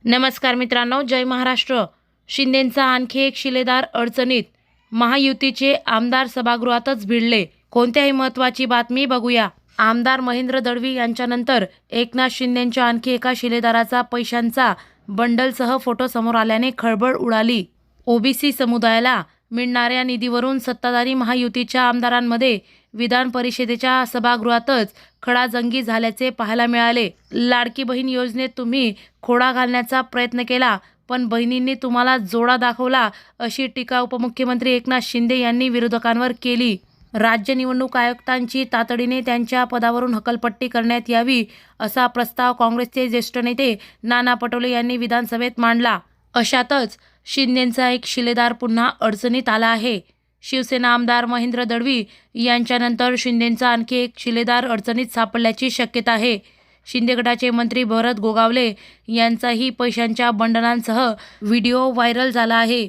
नमस्कार मित्रांनो, जय महाराष्ट्र. शिंदेंचा आणखी एक शिलेदार अडचणीत. महायुतीचे आमदार सभागृहातच भिडले. कोणत्याही महत्त्वाची बातमी बघूया. आमदार महेंद्र दळवी यांच्यानंतर एकनाथ शिंदेंच्या आणखी एका शिलेदाराचा पैशांचा बंडलसह फोटो समोर आल्याने खळबळ उडाली. ओबीसी समुदायाला मिळणाऱ्या निधीवरून सत्ताधारी महायुतीच्या आमदारांमध्ये विधान परिषदेच्या सभागृहातच खडाजंगी झाल्याचे पाहायला मिळाले. लाडकी बहीण योजनेत तुम्ही खोडा घालण्याचा प्रयत्न केला, पण बहिणींनी तुम्हाला जोडा दाखवला, अशी टीका उपमुख्यमंत्री एकनाथ शिंदे यांनी विरोधकांवर केली. राज्य निवडणूक आयुक्तांची तातडीने त्यांच्या पदावरून हकालपट्टी करण्यात यावी, असा प्रस्ताव काँग्रेसचे ज्येष्ठ नेते नाना पटोले यांनी विधानसभेत मांडला. अशातच शिंदेंचा एक शिलेदार पुन्हा अडचणीत आला आहे. शिवसेना आमदार महेंद्र दळवी यांच्यानंतर शिंदेंचा आणखी एक शिलेदार अडचणीत सापडल्याची शक्यता आहे. शिंदे गटाचे मंत्री भरत गोगावले यांचाही पैशांच्या बंडलांसह व्हिडिओ व्हायरल झाला आहे.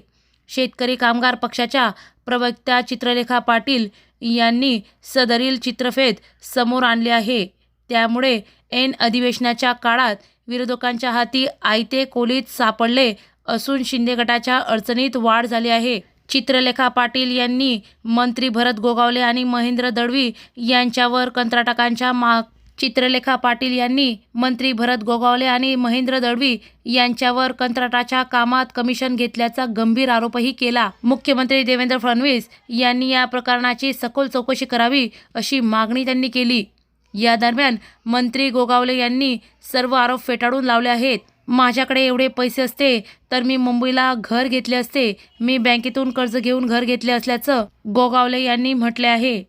शेतकरी कामगार पक्षाच्या प्रवक्त्या चित्रलेखा पाटील यांनी सदरील चित्रफेत समोर आणले आहे. त्यामुळे ऐन अधिवेशनाच्या काळात विरोधकांच्या हाती आयते कोलीत सापडले असून शिंदे गटाच्या अडचणीत वाढ झाली आहे. चित्रलेखा पाटील यांनी मंत्री भरत गोगावले आणि महेंद्र दळवी यांच्यावर कंत्राटाच्या कामात कमिशन घेतल्याचा गंभीर आरोपही केला. मुख्यमंत्री देवेंद्र फडणवीस यांनी या प्रकरणाची सखोल चौकशी करावी, अशी मागणी त्यांनी केली. या दरम्यान मंत्री गोगावले यांनी सर्व आरोप फेटाळून लावले आहेत. माझ्याकडे एवढे पैसे असते तर मी मुंबईला घर घेतले असते. मी बँकेतून कर्ज घेऊन घर घेतले असल्याचं गोगावले यांनी म्हटले आहे.